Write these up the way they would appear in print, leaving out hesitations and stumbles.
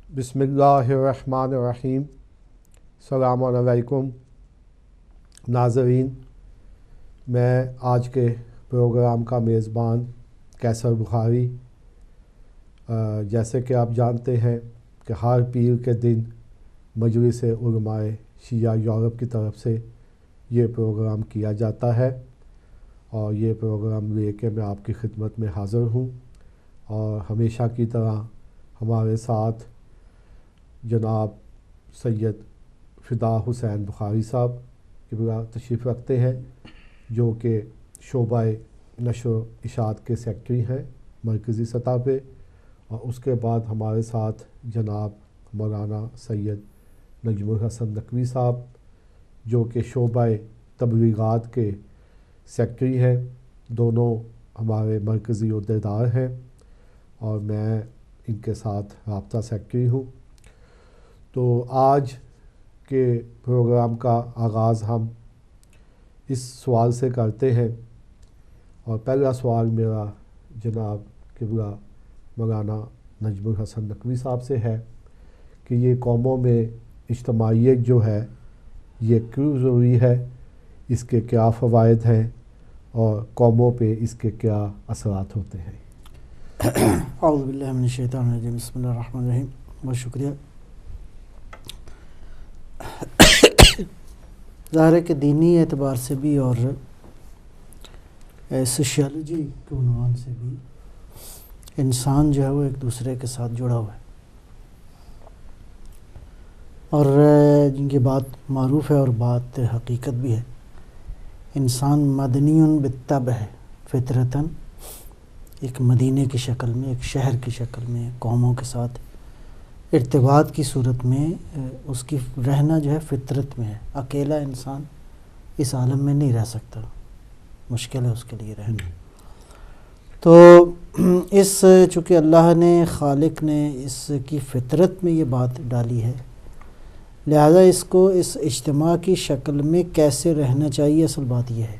بسم اللہ الرحمن الرحیم۔ السلام علیکم ناظرین، میں آج کے پروگرام کا میزبان قیصر بخاری۔ جیسے کہ آپ جانتے ہیں کہ ہر پیر کے دن مجلس علماء شیعہ یورپ کی طرف سے یہ پروگرام کیا جاتا ہے، اور یہ پروگرام لے کے میں آپ کی خدمت میں حاضر ہوں، اور ہمیشہ کی طرح ہمارے ساتھ جناب سید فدا حسین بخاری صاحب قبلہ تشریف رکھتے ہیں، جو کہ شعبہ نشر و اشاعت کے سیکرٹری ہیں مرکزی سطح پہ، اور اس کے بعد ہمارے ساتھ جناب مولانا سید نجم الحسن نقوی صاحب، جو کہ شعبہ تبلیغات کے سیکرٹری ہیں۔ دونوں ہمارے مرکزی عہدیدار ہیں، اور میں ان کے ساتھ رابطہ سیکرٹری ہوں۔ تو آج کے پروگرام کا آغاز ہم اس سوال سے کرتے ہیں، اور پہلا سوال میرا جناب قبلہ مولانا نجم الحسن نقوی صاحب سے ہے کہ یہ قوموں میں اجتماعیت جو ہے یہ کیوں ضروری ہے، اس کے کیا فوائد ہیں، اور قوموں پہ اس کے کیا اثرات ہوتے ہیں۔ اعوذ باللہ من الشیطان الرجیم، بسم اللہ الرحمن الرحیم۔ بہت شکریہ۔ ظاہر ہے کہ دینی اعتبار سے بھی اور سوشیالوجی کے عنوان سے بھی انسان جو ہے وہ ایک دوسرے کے ساتھ جڑا ہوا ہے، اور جن کی بات معروف ہے اور بات حقیقت بھی ہے۔ انسان مدنی بالطبع ہے، فطرتاً ایک مدینے کی شکل میں، ایک شہر کی شکل میں قوموں کے ساتھ ارتباط کی صورت میں اس کی رہنا جو ہے فطرت میں ہے۔ اکیلا انسان اس عالم میں نہیں رہ سکتا، مشکل ہے اس کے لیے رہنا۔ تو اس چونکہ اللہ نے، خالق نے اس کی فطرت میں یہ بات ڈالی ہے، لہذا اس کو اس اجتماع کی شکل میں کیسے رہنا چاہیے، اصل بات یہ ہے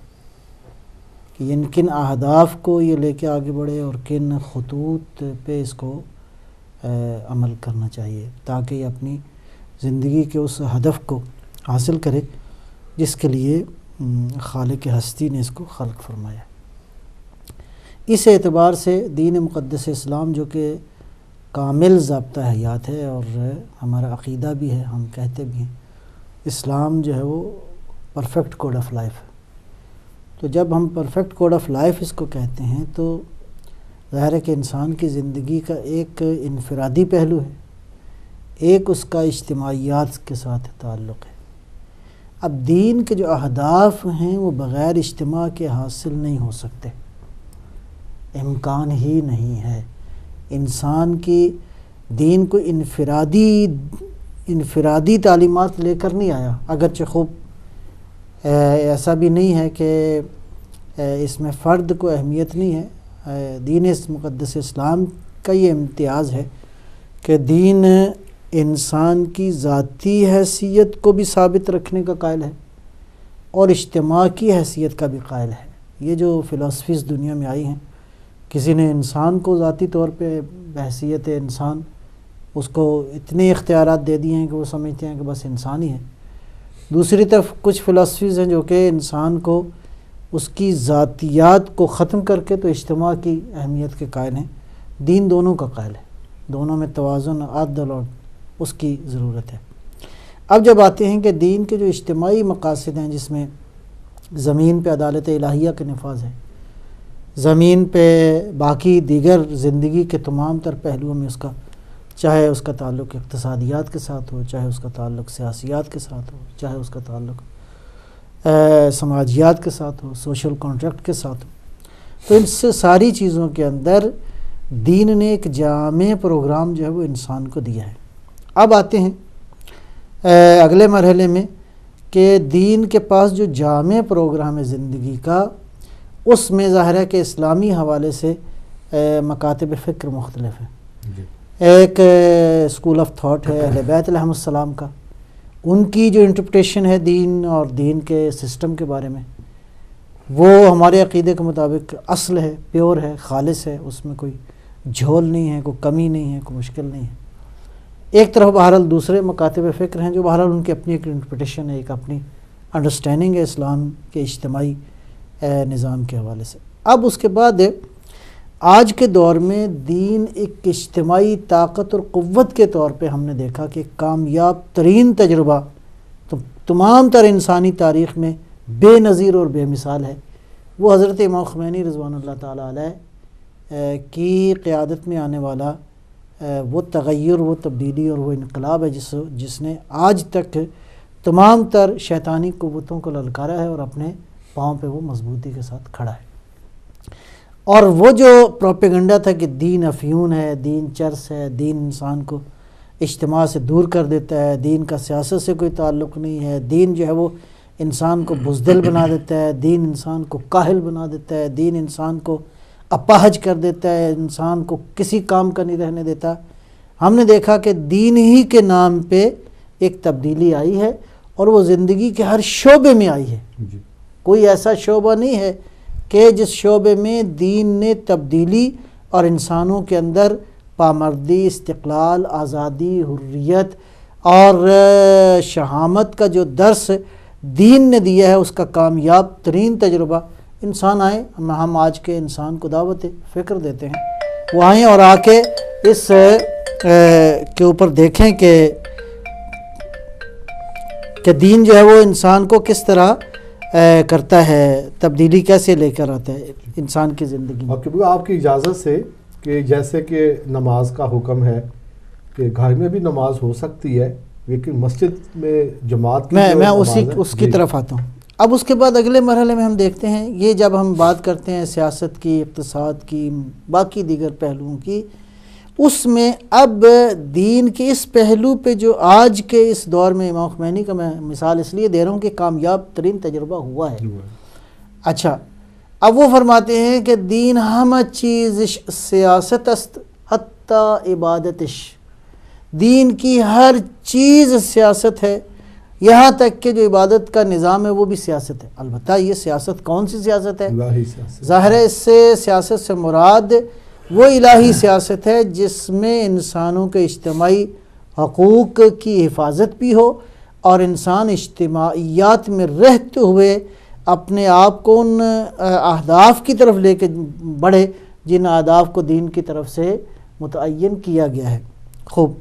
کہ کن اہداف کو یہ لے کے آگے بڑھے اور کن خطوط پہ اس کو عمل کرنا چاہیے، تاکہ یہ اپنی زندگی کے اس ہدف کو حاصل کرے جس کے لیے خالق ہستی نے اس کو خلق فرمایا۔ اس اعتبار سے دین مقدس اسلام، جو کہ کامل ضابطہ حیات ہے اور ہمارا عقیدہ بھی ہے، ہم کہتے بھی ہیں اسلام جو ہے وہ پرفیکٹ کوڈ آف لائف ہے۔ تو جب ہم پرفیکٹ کوڈ آف لائف اس کو کہتے ہیں تو ظاہر ہے کہ انسان کی زندگی کا ایک انفرادی پہلو ہے، ایک اس کا اجتماعیات کے ساتھ تعلق ہے۔ اب دین کے جو اہداف ہیں وہ بغیر اجتماع کے حاصل نہیں ہو سکتے، امکان ہی نہیں ہے۔ انسان کی دین کو انفرادی تعلیمات لے کر نہیں آیا، اگرچہ خوب ایسا بھی نہیں ہے کہ اس میں فرد کو اہمیت نہیں ہے۔ دین مقدس اسلام کا یہ امتیاز ہے کہ دین انسان کی ذاتی حیثیت کو بھی ثابت رکھنے کا قائل ہے اور اجتماع کی حیثیت کا بھی قائل ہے۔ یہ جو فلسفیز دنیا میں آئی ہیں، کسی نے انسان کو ذاتی طور پہ بحیثیت انسان اس کو اتنے اختیارات دے دیے ہیں کہ وہ سمجھتے ہیں کہ بس انسان ہی ہے۔ دوسری طرف کچھ فلسفیز ہیں جو کہ انسان کو اس کی ذاتیات کو ختم کر کے تو اجتماع کی اہمیت کے قائل ہیں۔ دین دونوں کا قائل ہے، دونوں میں توازن، عدل اور اس کی ضرورت ہے۔ اب جب آتے ہیں کہ دین کے جو اجتماعی مقاصد ہیں، جس میں زمین پہ عدالت الہیہ کے نفاذ ہے، زمین پہ باقی دیگر زندگی کے تمام تر پہلوؤں میں اس کا، چاہے اس کا تعلق اقتصادیات کے ساتھ ہو، چاہے اس کا تعلق سیاسیات کے ساتھ ہو، چاہے اس کا تعلق سماجیات کے ساتھ ہو، سوشل کانٹریکٹ کے ساتھ ہو، تو ان سے ساری چیزوں کے اندر دین نے ایک جامع پروگرام جو ہے وہ انسان کو دیا ہے۔ اب آتے ہیں اگلے مرحلے میں کہ دین کے پاس جو جامع پروگرام ہے زندگی کا، اس میں ظاہر ہے کہ اسلامی حوالے سے مکاتب فکر مختلف ہیں۔ ایک اسکول آف تھاٹ ہے اہل بیت علیہم السلام کا، ان کی جو انٹرپریٹیشن ہے دین اور دین کے سسٹم کے بارے میں، وہ ہمارے عقیدے کے مطابق اصل ہے، پیور ہے، خالص ہے، اس میں کوئی جھول نہیں ہے، کوئی کمی نہیں ہے، کوئی مشکل نہیں ہے۔ ایک طرف بہرحال دوسرے مکاتب فکر ہیں جو بہرحال ان کی اپنی ایک انٹرپریٹیشن ہے، ایک اپنی انڈرسٹینڈنگ ہے اسلام کے اجتماعی نظام کے حوالے سے۔ اب اس کے بعد آج کے دور میں دین ایک اجتماعی طاقت اور قوت کے طور پہ ہم نے دیکھا کہ کامیاب ترین تجربہ تو تمام تر انسانی تاریخ میں بے نظیر اور بے مثال ہے، وہ حضرت امام خمینی رضوان اللہ تعالیٰ علیہ کی قیادت میں آنے والا وہ تغیر، وہ تبدیلی اور وہ انقلاب ہے جس نے آج تک تمام تر شیطانی قوتوں کو للکارا ہے اور اپنے پاؤں پہ وہ مضبوطی کے ساتھ کھڑا ہے۔ اور وہ جو پروپیگنڈا تھا کہ دین افیون ہے، دین چرس ہے، دین انسان کو اجتماع سے دور کر دیتا ہے، دین کا سیاست سے کوئی تعلق نہیں ہے، دین جو ہے وہ انسان کو بزدل بنا دیتا ہے، دین انسان کو کاہل بنا دیتا ہے، دین انسان کو اپاہج کر دیتا ہے، انسان کو کسی کام کا نہیں رہنے دیتا، ہم نے دیکھا کہ دین ہی کے نام پہ ایک تبدیلی آئی ہے اور وہ زندگی کے ہر شعبے میں آئی ہے۔ کوئی ایسا شعبہ نہیں ہے کہ جس شعبے میں دین نے تبدیلی اور انسانوں کے اندر پامردی، استقلال، آزادی، حریت اور شہامت کا جو درس دین نے دیا ہے اس کا کامیاب ترین تجربہ انسان آئے۔ ہم آج کے انسان کو دعوت فکر دیتے ہیں وہ آئیں اور آ کے اس کے اوپر دیکھیں کہ دین جو ہے وہ انسان کو کس طرح کرتا ہے، تبدیلی کیسے لے کر آتا ہے انسان کی زندگی میں۔ آپ کی اجازت سے کہ جیسے کہ نماز کا حکم ہے کہ گھر میں بھی نماز ہو سکتی ہے لیکن مسجد میں جماعت میں اس کی طرف آتا ہوں۔ اب اس کے بعد اگلے مرحلے میں ہم دیکھتے ہیں، یہ جب ہم بات کرتے ہیں سیاست کی، اقتصاد کی، باقی دیگر پہلوؤں کی، اس میں اب دین کے اس پہلو پہ جو آج کے اس دور میں امام خمینی کا میں مثال اس لیے دے رہا ہوں کہ کامیاب ترین تجربہ ہوا ہے۔ اچھا، اب وہ فرماتے ہیں کہ دین ہمہ چیزش سیاست است حتی عبادتش، دین کی ہر چیز سیاست ہے، یہاں تک کہ جو عبادت کا نظام ہے وہ بھی سیاست ہے۔ البتہ یہ سیاست کون سی سیاست ہے؟ ظاہر ہے اس سے سیاست سے مراد وہ الہی سیاست ہے جس میں انسانوں کے اجتماعی حقوق کی حفاظت بھی ہو اور انسان اجتماعیات میں رہتے ہوئے اپنے آپ کو ان اہداف کی طرف لے کے بڑھے جن اہداف کو دین کی طرف سے متعین کیا گیا ہے۔ خوب،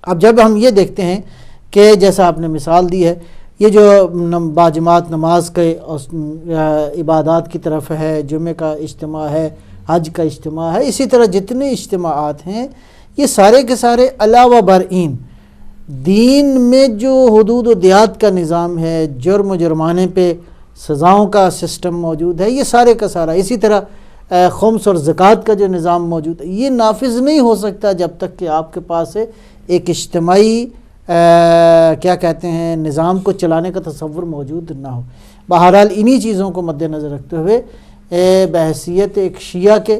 اب جب ہم یہ دیکھتے ہیں کہ جیسا آپ نے مثال دی ہے، یہ جو باجماعت نماز کے عبادات کی طرف ہے، جمعہ کا اجتماع ہے، حج کا اجتماع ہے، اسی طرح جتنے اجتماعات ہیں یہ سارے کے سارے علاوہ برئین دین میں جو حدود و دیات کا نظام ہے، جرم و جرمانے پہ سزاؤں کا سسٹم موجود ہے، یہ سارے کا سارا، اسی طرح خمس اور زکوٰۃ کا جو نظام موجود ہے، یہ نافذ نہیں ہو سکتا جب تک کہ آپ کے پاس ایک اجتماعی کیا کہتے ہیں نظام کو چلانے کا تصور موجود نہ ہو۔ بہرحال انہی چیزوں کو مد نظر رکھتے ہوئے بحیثیت ایک شیعہ کے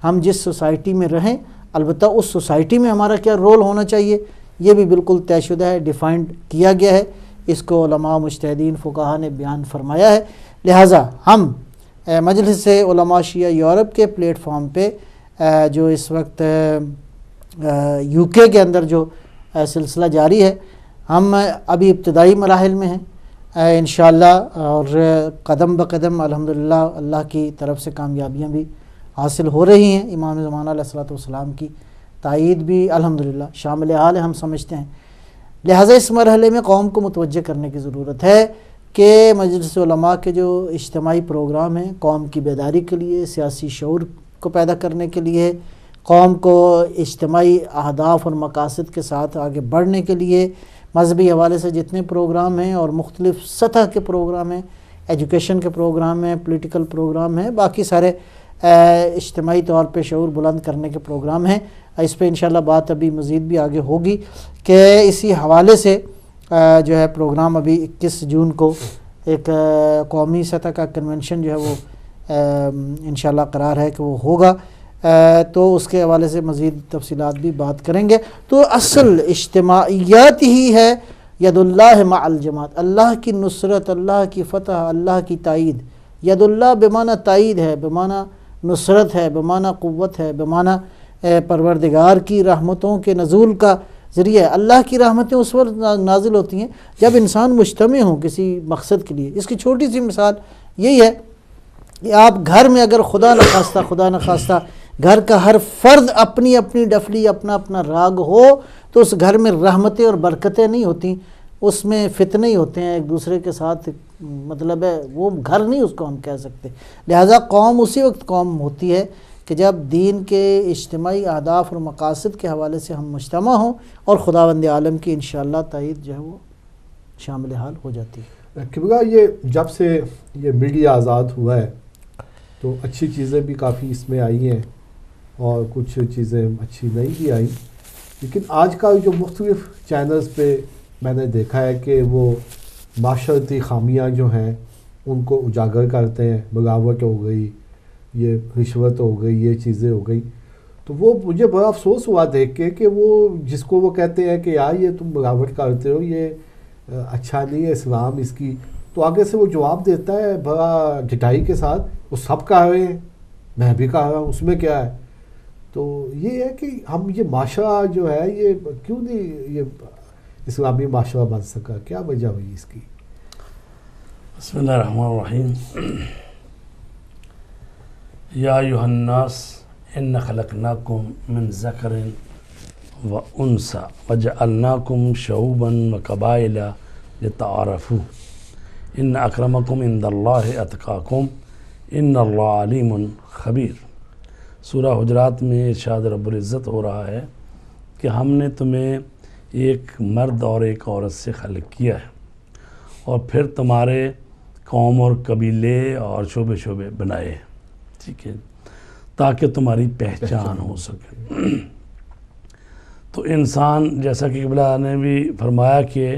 ہم جس سوسائٹی میں رہیں، البتہ اس سوسائٹی میں ہمارا کیا رول ہونا چاہیے یہ بھی بالکل طے شدہ ہے، ڈیفائنڈ کیا گیا ہے، اس کو علماء مجتہدین فقہا نے بیان فرمایا ہے۔ لہٰذا ہم مجلس علماء شیعہ یورپ کے پلیٹ فارم پہ جو اس وقت یو کے اندر جو سلسلہ جاری ہے، ہم ابھی ابتدائی مراحل میں ہیں انشاءاللہ، اور قدم بقدم الحمدللہ اللہ کی طرف سے کامیابیاں بھی حاصل ہو رہی ہیں۔ امام زمانہ علیہ الصلوۃ والسلام کی تائید بھی الحمدللہ شامل حال ہے، ہم سمجھتے ہیں۔ لہٰذا اس مرحلے میں قوم کو متوجہ کرنے کی ضرورت ہے کہ مجلس علماء کے جو اجتماعی پروگرام ہیں قوم کی بیداری کے لیے، سیاسی شعور کو پیدا کرنے کے لیے، قوم کو اجتماعی اہداف اور مقاصد کے ساتھ آگے بڑھنے کے لیے مذہبی حوالے سے جتنے پروگرام ہیں اور مختلف سطح کے پروگرام ہیں، ایجوکیشن کے پروگرام ہیں، پولیٹیکل پروگرام ہیں، باقی سارے اجتماعی طور پہ شعور بلند کرنے کے پروگرام ہیں۔ اس پہ انشاءاللہ بات ابھی مزید بھی آگے ہوگی کہ اسی حوالے سے جو ہے پروگرام ابھی 21 جون کو ایک قومی سطح کا کنونشن جو ہے وہ انشاءاللہ قرار ہے کہ وہ ہوگا، تو اس کے حوالے سے مزید تفصیلات بھی بات کریں گے۔ تو اصل اجتماعیات ہی ہے ید اللہ مع الجماعت، اللہ کی نصرت، اللہ کی فتح، اللہ کی تائید۔ ید اللہ بمعنی تائید ہے، بمعنی نصرت ہے، بمعنی قوت ہے، بمعنی پروردگار کی رحمتوں کے نزول کا ذریعہ ہے۔ اللہ کی رحمتیں اس وقت نازل ہوتی ہیں جب انسان مجتمع ہوں کسی مقصد کے لیے۔ اس کی چھوٹی سی مثال یہی ہے کہ آپ گھر میں اگر خدا نخواستہ گھر کا ہر فرد اپنی اپنی ڈفلی اپنا اپنا راگ ہو تو اس گھر میں رحمتیں اور برکتیں نہیں ہوتی، اس میں فتنے ہی ہوتے ہیں ایک دوسرے کے ساتھ، مطلب ہے وہ گھر نہیں اس کو ہم کہہ سکتے۔ لہٰذا قوم اسی وقت قوم ہوتی ہے کہ جب دین کے اجتماعی اہداف اور مقاصد کے حوالے سے ہم مجتمع ہوں اور خداوند عالم کی انشاءاللہ تائید جو ہے وہ شامل حال ہو جاتی ہے۔ کبرا یہ جب سے یہ میڈیا آزاد ہوا ہے تو اچھی چیزیں بھی کافی اس میں آئی ہیں اور کچھ چیزیں اچھی نہیں بھی آئیں، لیکن آج کل جو مختلف چینلز پہ میں نے دیکھا ہے کہ وہ معاشرتی خامیاں جو ہیں ان کو اجاگر کرتے ہیں، بغاوت ہو گئی، یہ رشوت ہو گئی، یہ چیزیں ہو گئی، تو وہ مجھے بڑا افسوس ہوا دیکھ کے کہ وہ جس کو وہ کہتے ہیں کہ یار یہ تم بغاوت کرتے ہو، یہ اچھا نہیں ہے اسلام اس کی، تو آگے سے وہ جواب دیتا ہے بڑا ڈٹائی کے ساتھ، وہ سب کہہ رہے ہیں میں بھی کہہ رہا ہوں، اس میں کیا ہے؟ تو یہ ہے کہ ہم یہ معاشرہ جو ہے یہ کیوں نہیں یہ اسلامی معاشرہ بن سکا، کیا وجہ ہوئی اس کی؟ بسم اللہ الرحمن الرحیم۔ یا ایھا الناس انا خلقناکم من ذکر و انثی وجعلناکم شعوبا وقبائل لتعارفوا ان اکرمکم عند اللہ اتقاکم ان اللہ علیم خبیر۔ سورہ حجرات میں ارشاد رب العزت ہو رہا ہے کہ ہم نے تمہیں ایک مرد اور ایک عورت سے خلق کیا ہے اور پھر تمہارے قوم اور قبیلے اور شعبے بنائے ہیں، ٹھیک ہے، تاکہ تمہاری پہچان ہو سکے۔ تو انسان جیسا کہ قبلہ نے بھی فرمایا کہ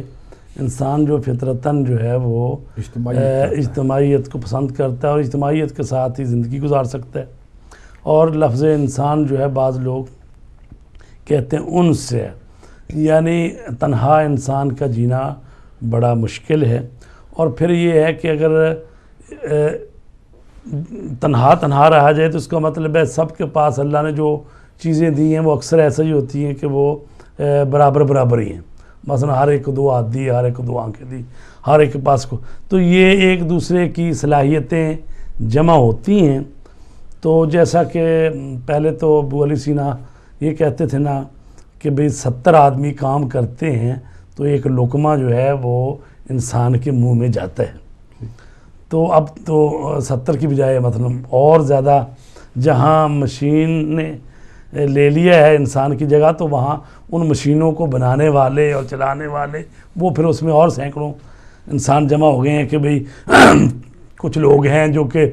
انسان جو فطرتاً جو ہے وہ اجتماعیت کو پسند کرتا ہے اور اجتماعیت کے ساتھ ہی زندگی گزار سکتا ہے، اور لفظ انسان جو ہے بعض لوگ کہتے ہیں ان سے، یعنی تنہا انسان کا جینا بڑا مشکل ہے، اور پھر یہ ہے کہ اگر تنہا رہا جائے تو اس کا مطلب ہے سب کے پاس اللہ نے جو چیزیں دی ہیں وہ اکثر ایسا ہی ہوتی ہیں کہ وہ برابر ہی ہیں، مثلا ہر ایک کو 2 ہاتھ دی، ہر ایک کو 2 آنکھیں دی، ہر ایک کے پاس کو، تو یہ ایک دوسرے کی صلاحیتیں جمع ہوتی ہیں۔ تو جیسا کہ پہلے تو ابو علی سینا یہ کہتے تھے نا کہ بھئی 70 آدمی کام کرتے ہیں تو ایک لقمہ جو ہے وہ انسان کے منہ میں جاتا ہے، تو اب تو 70 کی بجائے مطلب اور زیادہ جہاں مشین نے لے لیا ہے انسان کی جگہ، تو وہاں ان مشینوں کو بنانے والے اور چلانے والے وہ پھر اس میں اور سینکڑوں انسان جمع ہو گئے ہیں کہ بھئی کچھ لوگ ہیں جو کہ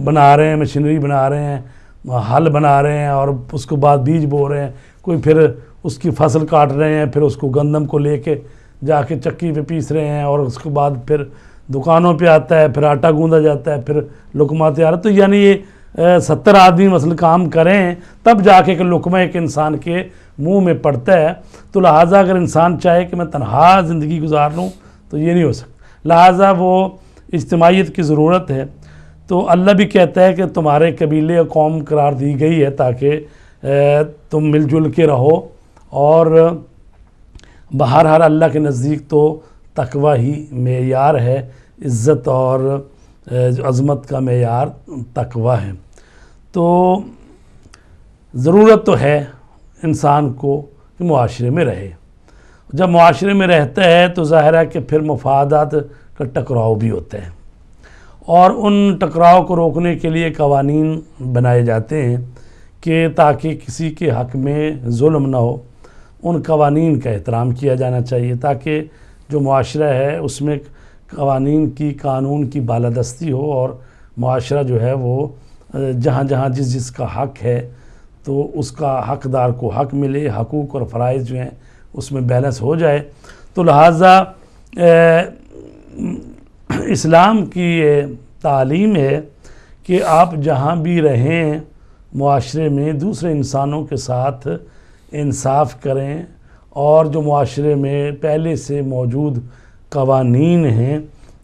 بنا رہے ہیں، مشینری بنا رہے ہیں، ہل بنا رہے ہیں اور اس کو بعد بیج بو رہے ہیں، کوئی پھر اس کی فصل کاٹ رہے ہیں، پھر اس کو گندم کو لے کے جا کے چکی پہ پیس رہے ہیں اور اس کے بعد پھر دکانوں پہ آتا ہے، پھر آٹا گوندا جاتا ہے، پھر لقمہ تیار ہے۔ تو یعنی یہ 70 آدمی مثلا کام کریں تب جا کے کہ لقمہ ایک انسان کے منہ میں پڑتا ہے۔ تو لہٰذا اگر انسان چاہے کہ میں تنہا زندگی گزار لوں تو یہ نہیں ہو سکتا، لہٰذا وہ اجتماعیت کی ضرورت ہے۔ تو اللہ بھی کہتا ہے کہ تمہارے قبیلے اور قوم قرار دی گئی ہے تاکہ تم مل جل کے رہو، اور بہرحال اللہ کے نزدیک تو تقوی ہی معیار ہے، عزت اور عظمت کا معیار تقوی ہے۔ تو ضرورت تو ہے انسان کو کہ معاشرے میں رہے، جب معاشرے میں رہتا ہے تو ظاہر ہے کہ پھر مفادات کا ٹکراؤ بھی ہوتا ہے، اور ان ٹکراؤ کو روکنے کے لیے قوانین بنائے جاتے ہیں کہ تاکہ کسی کے حق میں ظلم نہ ہو، ان قوانین کا احترام کیا جانا چاہیے تاکہ جو معاشرہ ہے اس میں قانون کی بالادستی ہو، اور معاشرہ جو ہے وہ جہاں جہاں جس کا حق ہے تو اس کا حقدار کو حق ملے، حقوق اور فرائض جو ہیں اس میں بیلنس ہو جائے۔ تو لہٰذا اسلام کی یہ تعلیم ہے کہ آپ جہاں بھی رہیں معاشرے میں دوسرے انسانوں کے ساتھ انصاف کریں، اور جو معاشرے میں پہلے سے موجود قوانین ہیں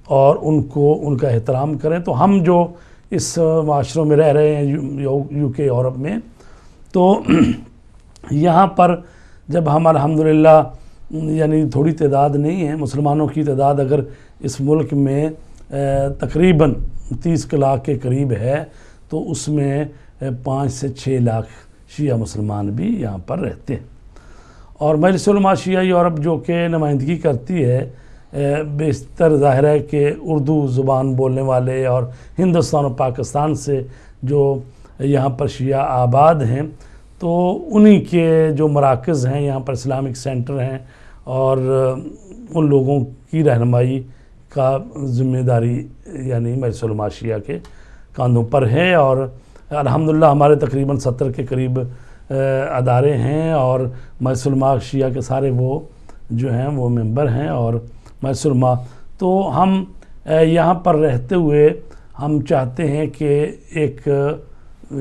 اور ان کا احترام کریں۔ تو ہم جو اس معاشروں میں رہ رہے ہیں یو کے یورپ میں، تو یہاں پر جب ہم الحمدللہ یعنی تھوڑی تعداد نہیں ہے، مسلمانوں کی تعداد اگر اس ملک میں تقریباً 30 لاکھ کے قریب ہے، تو اس میں 5 سے 6 لاکھ شیعہ مسلمان بھی یہاں پر رہتے ہیں۔ اور مجلس علماء شیعہ یورپ جو کہ نمائندگی کرتی ہے، بیشتر ظاہر ہے کہ اردو زبان بولنے والے اور ہندوستان اور پاکستان سے جو یہاں پر شیعہ آباد ہیں، تو انہی کے جو مراکز ہیں یہاں پر اسلامک سینٹر ہیں، اور ان لوگوں کی رہنمائی کا ذمہ داری یعنی مجلس علماء شیعہ کے کاندھوں پر ہے۔ اور الحمدللہ ہمارے تقریباً 70 کے قریب ادارے ہیں، اور مجلس علماء شیعہ کے سارے وہ جو ہیں وہ ممبر ہیں اور مجلس علماء۔ تو ہم یہاں پر رہتے ہوئے ہم چاہتے ہیں کہ ایک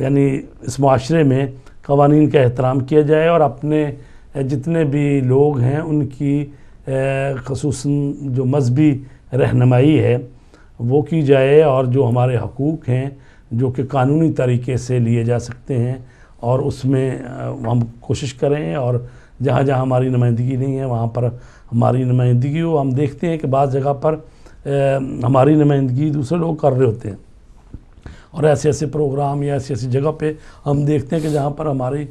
یعنی اس معاشرے میں قوانین کا احترام کیا جائے، اور اپنے جتنے بھی لوگ ہیں ان کی خصوصاً جو مذہبی رہنمائی ہے وہ کی جائے، اور جو ہمارے حقوق ہیں جو کہ قانونی طریقے سے لیے جا سکتے ہیں، اور اس میں ہم کوشش کریں، اور جہاں جہاں ہماری نمائندگی نہیں ہے وہاں پر ہماری نمائندگی ہو۔ ہم دیکھتے ہیں کہ بعض جگہ پر ہماری نمائندگی دوسرے لوگ کر رہے ہوتے ہیں، اور ایسے ایسے پروگرام یا ایسی ایسی جگہ پہ ہم دیکھتے ہیں کہ جہاں پر ہماری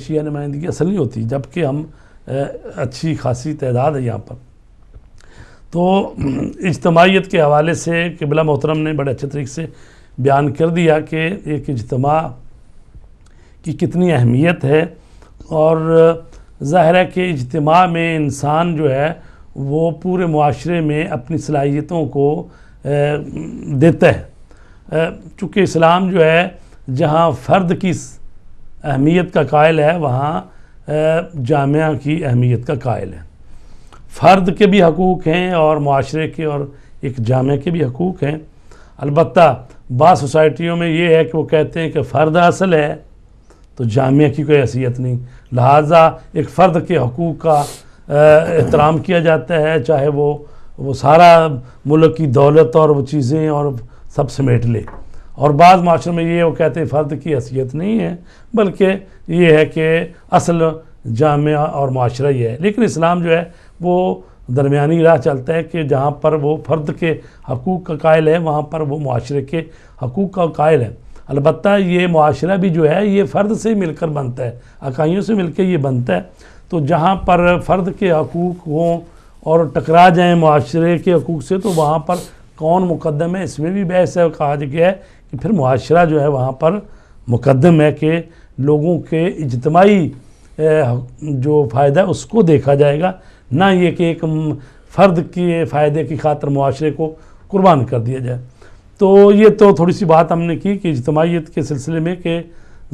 شیعہ نمائندگی اصل نہیں ہوتی، جبکہ ہم اچھی خاصی تعداد ہے یہاں پر۔ تو اجتماعیت کے حوالے سے قبلہ محترم نے بڑے اچھے طریقے سے بیان کر دیا کہ ایک اجتماع کی کتنی اہمیت ہے، اور ظاہر ہے کہ اجتماع میں انسان جو ہے وہ پورے معاشرے میں اپنی صلاحیتوں کو دیتا ہے۔ چونکہ اسلام جو ہے جہاں فرد کی اہمیت کا قائل ہے، وہاں جامعہ کی اہمیت کا قائل ہے۔ فرد کے بھی حقوق ہیں اور معاشرے کے اور ایک جامعہ کے بھی حقوق ہیں۔ البتہ بعض سوسائٹیوں میں یہ ہے کہ وہ کہتے ہیں کہ فرد اصل ہے تو جامعہ کی کوئی حیثیت نہیں، لہٰذا ایک فرد کے حقوق کا احترام کیا جاتا ہے، چاہے وہ سارا ملک کی دولت اور وہ چیزیں اور سب سمیٹ لے۔ اور بعض معاشرے میں یہ وہ کہتے ہیں فرد کی حیثیت نہیں ہے، بلکہ یہ ہے کہ اصل جامعہ اور معاشرہ یہ ہے۔ لیکن اسلام جو ہے وہ درمیانی راہ چلتا ہے کہ جہاں پر وہ فرد کے حقوق کا قائل ہے وہاں پر وہ معاشرے کے حقوق کا قائل ہے۔ البتہ یہ معاشرہ بھی جو ہے یہ فرد سے مل کر بنتا ہے، اکائیوں سے مل کے یہ بنتا ہے۔ تو جہاں پر فرد کے حقوق ہوں اور ٹکرا جائیں معاشرے کے حقوق سے، تو وہاں پر کون مقدم ہے، اس میں بھی بحث ہے۔ کہا گیا ہے کہ پھر معاشرہ جو ہے وہاں پر مقدم ہے کہ لوگوں کے اجتماعی جو فائدہ ہے اس کو دیکھا جائے گا، نہ یہ کہ ایک فرد کے فائدے کی خاطر معاشرے کو قربان کر دیا جائے۔ تو یہ تو تھوڑی سی بات ہم نے کی کہ اجتماعیت کے سلسلے میں کہ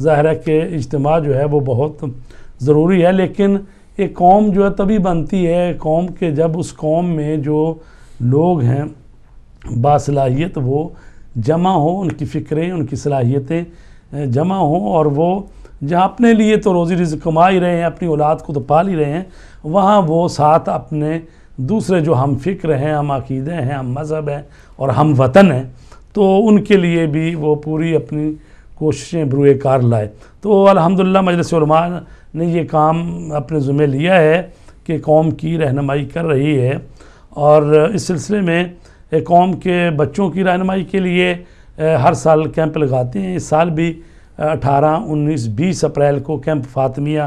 ظاہر ہے کہ اجتماع جو ہے وہ بہت ضروری ہے، لیکن ایک قوم جو ہے تبھی بنتی ہے قوم کے جب اس قوم میں جو لوگ ہیں باصلاحیت وہ جمع ہوں، ان کی فکریں ان کی صلاحیتیں جمع ہوں، اور وہ جہاں اپنے لیے تو روزی رزق کما ہی رہے ہیں، اپنی اولاد کو تو پال ہی رہے ہیں، وہاں وہ ساتھ اپنے دوسرے جو ہم فکر ہیں، ہم عقیدے ہیں، ہم مذہب ہیں اور ہم وطن ہیں، تو ان کے لیے بھی وہ پوری اپنی کوششیں بروئے کار لائے۔ تو الحمدللہ مجلس علماء نے یہ کام اپنے ذمہ لیا ہے کہ قوم کی رہنمائی کر رہی ہے، اور اس سلسلے میں قوم کے بچوں کی رہنمائی کے لیے ہر سال کیمپ لگاتے ہیں۔ اس سال بھی 18، 19، 20 اپریل کو کیمپ فاطمیہ،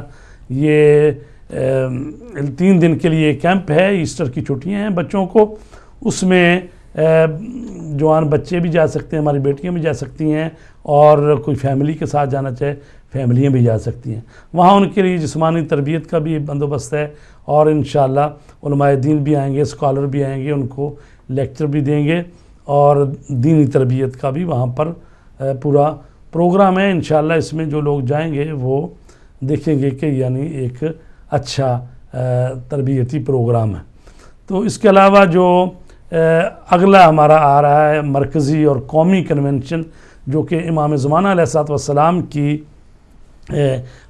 یہ 3 دن کے لیے کیمپ ہے، ایسٹر کی چھٹیاں ہیں بچوں کو، اس میں جوان بچے بھی جا سکتے ہیں، ہماری بیٹیاں بھی جا سکتی ہیں، اور کوئی فیملی کے ساتھ جانا چاہے فیملیاں بھی جا سکتی ہیں۔ وہاں ان کے لیے جسمانی تربیت کا بھی بندوبست ہے، اور انشاءاللہ علماء دین بھی آئیں گے، اسکالر بھی آئیں گے، ان کو لیکچر بھی دیں گے، اور دینی تربیت کا بھی وہاں پر پورا پروگرام ہے۔ انشاءاللہ اس میں جو لوگ جائیں گے وہ دیکھیں گے کہ یعنی ایک اچھا تربیتی پروگرام ہے۔ تو اس کے علاوہ جو اگلا ہمارا آ رہا ہے مرکزی اور قومی کنونشن، جو کہ امام زمانہ علیہ الصلوۃ والسلام کی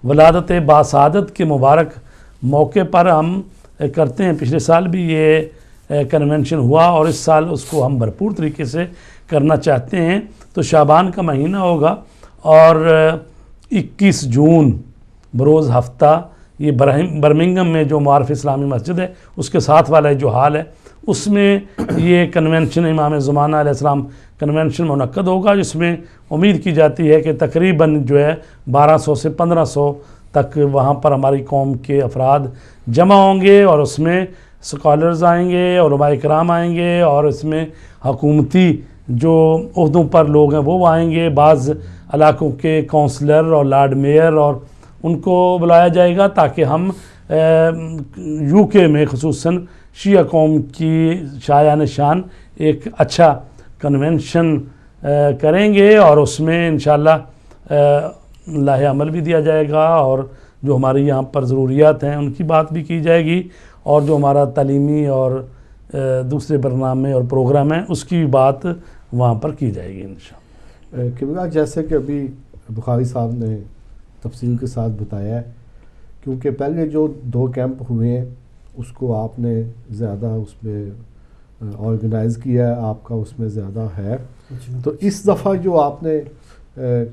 ولادت باسعادت کے مبارک موقع پر ہم کرتے ہیں۔ پچھلے سال بھی یہ کنونشن ہوا، اور اس سال اس کو ہم بھرپور طریقے سے کرنا چاہتے ہیں۔ تو شعبان کا مہینہ ہوگا، اور 21 جون بروز ہفتہ یہ برمنگم میں جو معارف اسلامی مسجد ہے اس کے ساتھ والا جو ہال ہے اس میں یہ کنونشن امام زمانہ علیہ السلام کنونشن منعقد ہوگا، جس میں امید کی جاتی ہے کہ تقریباً جو ہے 1200 سے 1500 تک وہاں پر ہماری قوم کے افراد جمع ہوں گے، اور اس میں سکالرز آئیں گے، علماء کرام آئیں گے، اور اس میں حکومتی جو عہدوں پر لوگ ہیں وہ آئیں گے، بعض علاقوں کے کونسلر اور لارڈ میئر، اور ان کو بلایا جائے گا تاکہ ہم یو کے میں خصوصاً شیعہ قوم کی شایان شان ایک اچھا کنونشن کریں گے، اور اس میں انشاءاللہ لاہ عمل بھی دیا جائے گا، اور جو ہماری یہاں پر ضروریات ہیں ان کی بات بھی کی جائے گی، اور جو ہمارا تعلیمی اور دوسرے برنامے اور پروگرام ہیں اس کی بات وہاں پر کی جائے گی انشاءاللہ۔ قبلہ جیسے کہ ابھی بخاری صاحب نے تفصیل کے ساتھ بتایا ہے، کیونکہ پہلے جو 2 کیمپ ہوئے ہیں اس کو آپ نے زیادہ اس میں آرگنائز کیا ہے، آپ کا اس میں زیادہ ہے، تو اس دفعہ جو آپ نے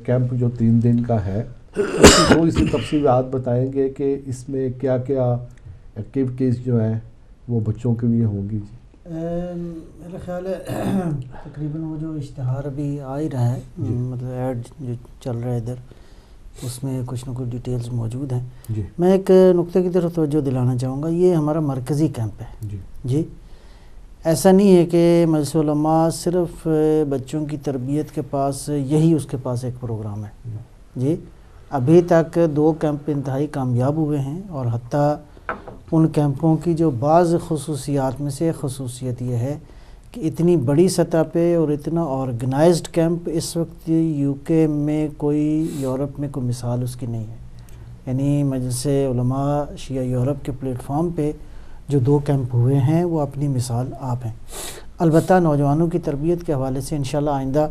کیمپ جو 3 دن کا ہے اس کی تھوڑی سی تفصیلات بتائیں گے کہ اس میں کیا کیا ایکٹیویٹیز جو ہیں وہ بچوں کے لیے ہوں گی؟ میرا خیال ہے تقریباً وہ جو اشتہار ابھی آ ہی رہا ہے، مطلب ایڈ جو چل رہا ہے ادھر، اس میں کچھ نہ کچھ ڈیٹیلز موجود ہیں۔ میں ایک نقطے کی طرف توجہ دلانا چاہوں گا، یہ ہمارا مرکزی کیمپ ہے جی۔ ایسا نہیں ہے کہ مجلس علماء صرف بچوں کی تربیت کے پاس یہی اس کے پاس ایک پروگرام ہے جی۔ ابھی تک 2 کیمپ انتہائی کامیاب ہوئے ہیں، اور حتیٰ ان کیمپوں کی جو بعض خصوصیات میں سے خصوصیت یہ ہے کہ اتنی بڑی سطح پہ اور اتنا آرگنائزڈ کیمپ اس وقت یو کے میں کوئی، یورپ میں کوئی مثال اس کی نہیں ہے۔ یعنی مجلس علماء شیعہ یورپ کے پلیٹ فارم پہ جو 2 کیمپ ہوئے ہیں وہ اپنی مثال آپ ہیں۔ البتہ نوجوانوں کی تربیت کے حوالے سے انشاءاللہ آئندہ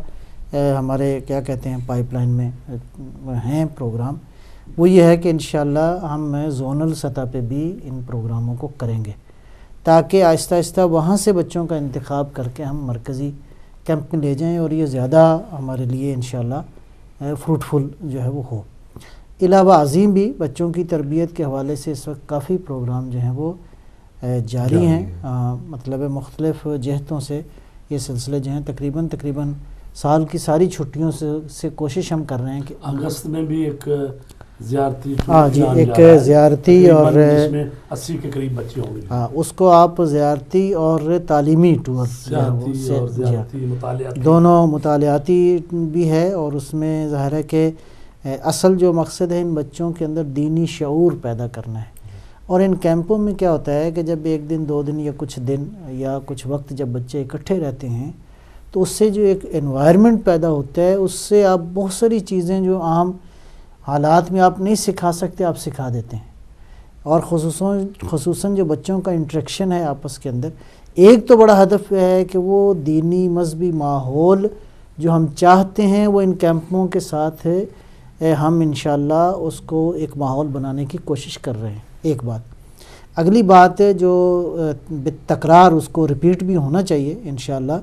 ہمارے کیا کہتے ہیں پائپ لائن میں ہیں پروگرام، وہ یہ ہے کہ انشاءاللہ ہم زونل سطح پہ بھی ان پروگراموں کو کریں گے، تاکہ آہستہ آہستہ وہاں سے بچوں کا انتخاب کر کے ہم مرکزی کیمپ میں لے جائیں، اور یہ زیادہ ہمارے لیے انشاءاللہ فروٹفل جو ہے وہ ہو۔ علاوہ عظیم بھی بچوں کی تربیت کے حوالے سے اس وقت کافی پروگرام جو ہیں وہ جاری ہیں، مطلب مختلف جہتوں سے یہ سلسلے جو ہیں تقریباً سال کی ساری چھٹیوں سے کوشش ہم کر رہے ہیں کہ اگست میں بھی ایک زیارتی جی ایک زیارتی اور جس میں 80 کے قریب بچے ہوں گے، اس کو آپ زیارتی اور تعلیمی ٹور دونوں مطالعاتی بھی ہے، اور اس میں ظاہر ہے کہ اصل جو مقصد ہے ان بچوں کے اندر دینی شعور پیدا کرنا ہے۔ اور ان کیمپوں میں کیا ہوتا ہے کہ جب 1 دن 2 دن یا کچھ دن یا کچھ وقت جب بچے اکٹھے رہتے ہیں تو اس سے جو ایک انوائرمنٹ پیدا ہوتا ہے، اس سے آپ بہت ساری چیزیں جو عام حالات میں آپ نہیں سکھا سکتے آپ سکھا دیتے ہیں، اور خصوصاً جو بچوں کا انٹریکشن ہے آپس کے اندر، ایک تو بڑا ہدف ہے کہ وہ دینی مذہبی ماحول جو ہم چاہتے ہیں وہ ان کیمپوں کے ساتھ ہم انشاءاللہ اس کو ایک ماحول بنانے کی کوشش کر رہے ہیں۔ ایک بات، اگلی بات ہے جو تکرار اس کو ریپیٹ بھی ہونا چاہیے انشاءاللہ،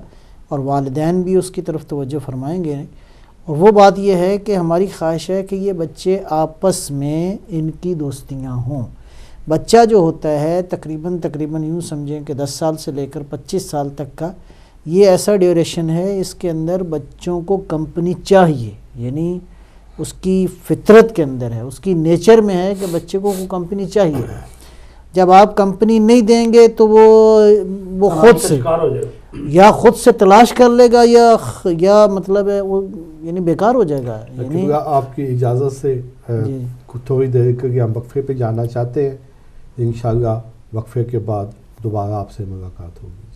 اور والدین بھی اس کی طرف توجہ فرمائیں گے، اور وہ بات یہ ہے کہ ہماری خواہش ہے کہ یہ بچے آپس میں ان کی دوستیاں ہوں۔ بچہ جو ہوتا ہے تقریباً یوں سمجھیں کہ 10 سال سے لے کر 25 سال تک کا یہ ایسا ڈیوریشن ہے، اس کے اندر بچوں کو کمپنی چاہیے، یعنی اس کی فطرت کے اندر ہے، اس کی نیچر میں ہے کہ بچے کو کمپنی چاہیے۔ جب آپ کمپنی نہیں دیں گے تو وہ خود سے تلاش کر لے گا یا مطلب ہے وہ یعنی بیکار ہو جائے گا۔ یعنی آپ کی اجازت سے تھوڑی دیر کے لیے ہم وقفے پہ جانا چاہتے ہیں، انشاءاللہ وقفے کے بعد دوبارہ آپ سے ملاقات ہوگی۔